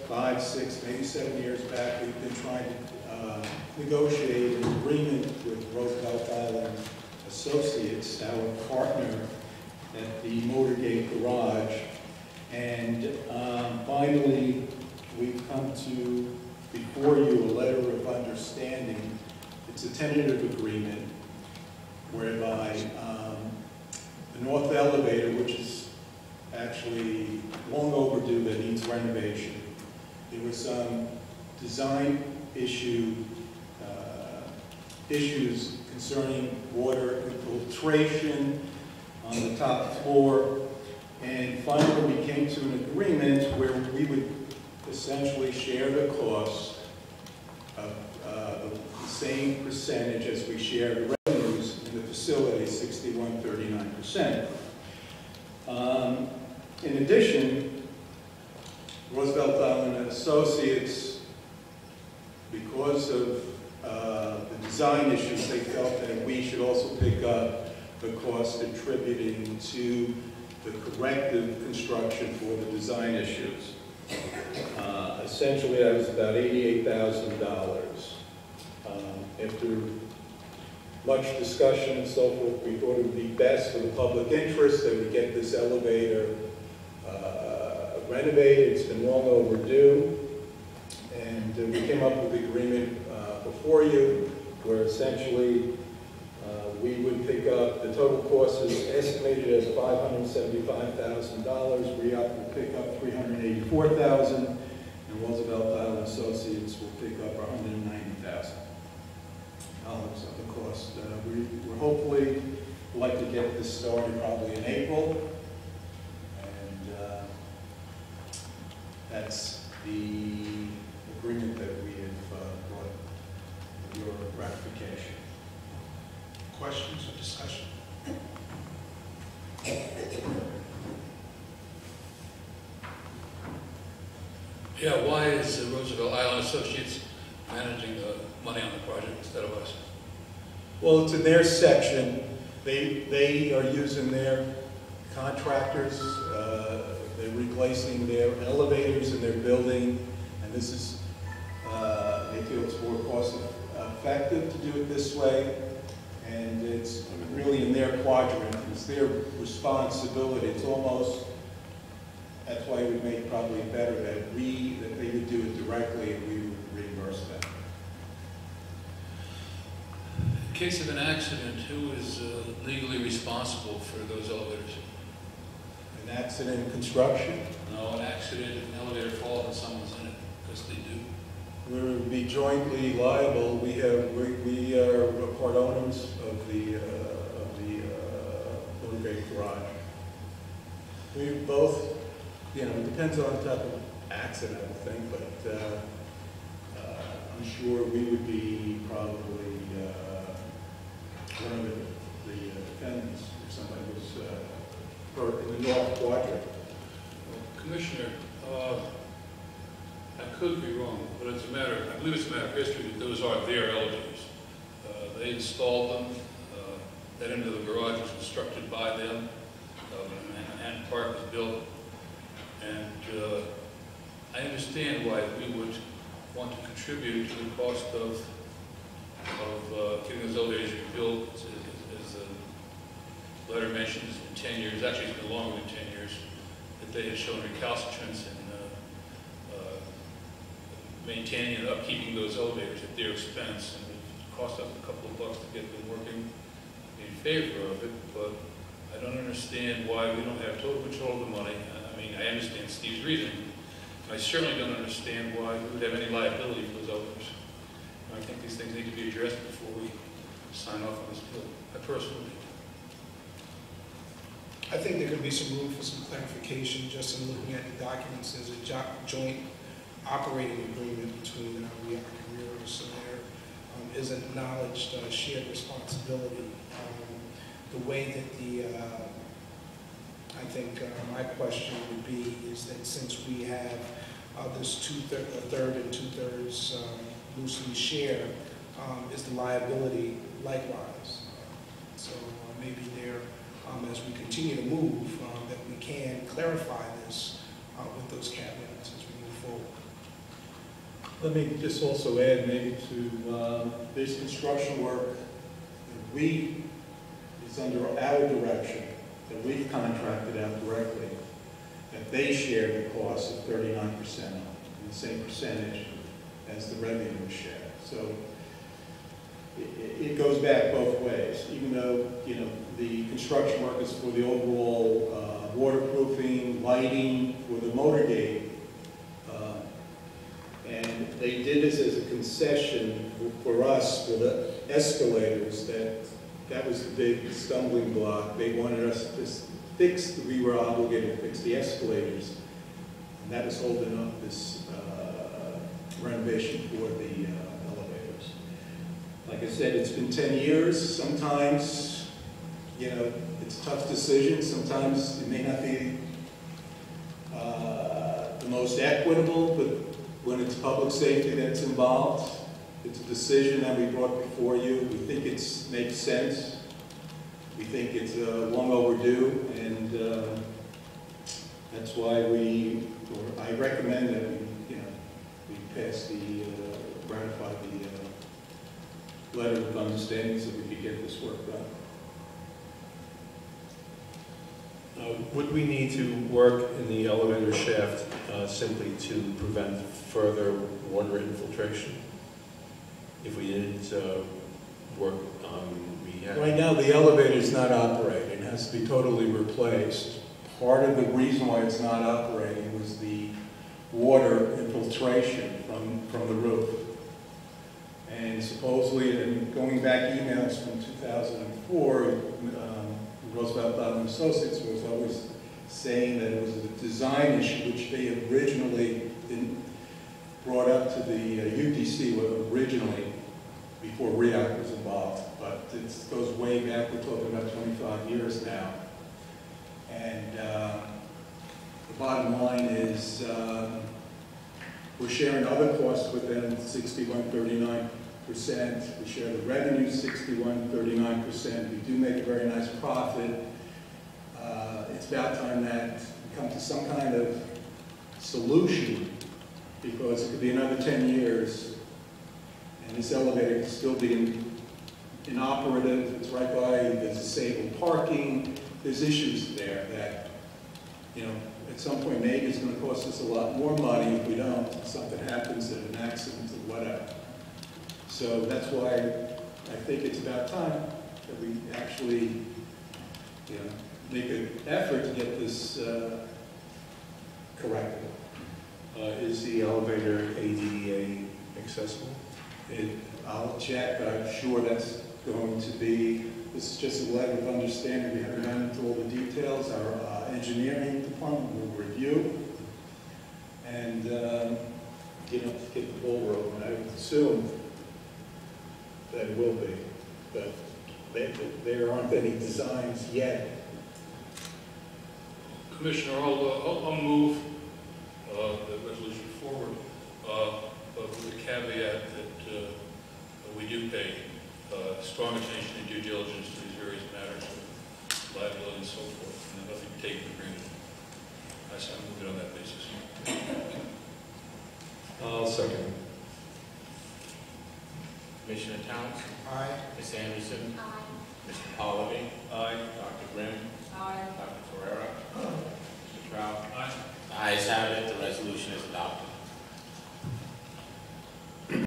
5, 6, maybe 7 years back, we've been trying to negotiate an agreement with Roosevelt Island Associates, our partner at the Motorgate garage. And finally, we've come to, before you, a letter of understanding. It's a tentative agreement whereby the north elevator, which is actually long overdue, that needs renovation. There was some design issues concerning water infiltration on the top floor, and finally we came to an agreement where we would essentially share the cost of the same percentage as we share the revenues in the facility, 61-39%. In addition, Roosevelt Island Associates, because of the design issues, they felt that we should also pick up the cost attributing to the corrective construction for the design issues. Essentially, that was about $88,000. After much discussion and so forth, we thought it would be best for the public interest that we get this elevator renovated. It's been long overdue, and we came up with the agreement before you, where essentially we would pick up, the total cost is estimated at $575,000. RIOC will pick up $384,000, and Roosevelt Island Associates will pick up $190,000 of the cost. We're hopefully like to get this started probably in April, and that's the agreement that we have brought for your ratification. Questions or discussion? Yeah, why is Roosevelt Island Associates managing the money on the project instead of us? Well, it's in their section. They are using their contractors. They're replacing their elevators in their building, and this is, they feel it's more cost effective to do it this way, and it's really in their quadrant. It's their responsibility. It's almost, that's why we make probably better that they would do it directly and we would reimburse them. In case of an accident, who is legally responsible for those elevators? An accident in construction? No, an accident, an elevator falls and someone's in it, because they do. We would be jointly liable. We are part owners of the Motorgate garage. We both, it depends on the type of accident, I think, but I'm sure we would be probably one of the defendants if somebody was hurt in the North Quadrant. Well, Commissioner, I could be wrong, but it's a matter, I believe it's a matter of history that those are their elevators. They installed them. That end of the garage was constructed by them. Manhattan Park was built. And I understand why we would want to contribute to the cost of getting those elevators rebuilt. As the letter mentions, in 10 years, actually it's been longer than 10 years, that they had shown recalcitrance in maintaining and upkeeping those elevators at their expense. And it cost us a couple of bucks to get them working in favor of it, but I don't understand why we don't have total control of the money. I mean, I understand Steve's reasoning. I certainly don't understand why we would have any liability for those elevators. I think these things need to be addressed before we sign off on this bill. I personally think. I think there could be some room for some clarification just in looking at the documents. There's a joint operating agreement between RIOC and RIOC, so there is an acknowledged shared responsibility. The way that I think my question would be is that since we have this a third and two-thirds loosely share, is the liability likewise. So maybe there, as we continue to move, that we can clarify this with those caveats as we move forward. Let me just also add maybe to this construction work that is under our direction, that we've contracted out directly, that they share the cost of 39% on, and the same percentage as the revenue share. So it goes back both ways, even though, you know, the construction work is for the overall waterproofing, lighting, for the Motorgate. And they did this as a concession for us, for the escalators, that was the big stumbling block. They wanted us to we were obligated to fix the escalators. And that was holding up this renovation for the elevators. Like I said, it's been 10 years. Sometimes, you know, it's a tough decision. Sometimes it may not be the most equitable, but when it's public safety that's involved, it's a decision that we brought before you. We think it makes sense. We think it's long overdue, and that's why I recommend that we pass ratify the letter of understanding so we could get this work done. Would we need to work in the elevator shaft simply to prevent further water infiltration? If we didn't work on rehab? Right now, the elevator is not operating. It has to be totally replaced. Part of the reason why it's not operating was the water infiltration from the roof. And supposedly, and going back emails from 2004, Roosevelt and Associates was always saying that it was a design issue which they originally brought up to the UDC originally before RIOC was involved. But it goes way back, we're talking about 25 years now. And the bottom line is we're sharing other costs with them, 61-39%. We share the revenue, 61-39%. We do make a very nice profit. It's about time that we come to some kind of solution, because it could be another 10 years and this elevator could still be inoperative. It's right by the disabled parking. There's issues there that, you know, at some point maybe it's going to cost us a lot more money if we don't. If something happens, an accident or whatever. So that's why I think it's about time that we actually, you know, make an effort to get this corrected. Is the elevator ADA accessible? I'll check, but I'm sure that's going to be, this is just a letter of understanding. We haven't gone into all the details. Our engineering department will review and, you know, get the ball rolling. I would assume that it will be, but there aren't any designs yet. Commissioner, I'll move the resolution forward, but with the caveat that we do pay strong attention and due diligence to these various matters of liability and so forth, and nothing taken for granted. I say I'm moving on that basis. I'll second. Commissioner Towns? Aye. Ms. Anderson? Aye. Mr. Palovey? Aye. Dr. Grimm? Aye. Dr. Ferrera? Mr. Trout? Aye. The ayes have it, the resolution is adopted.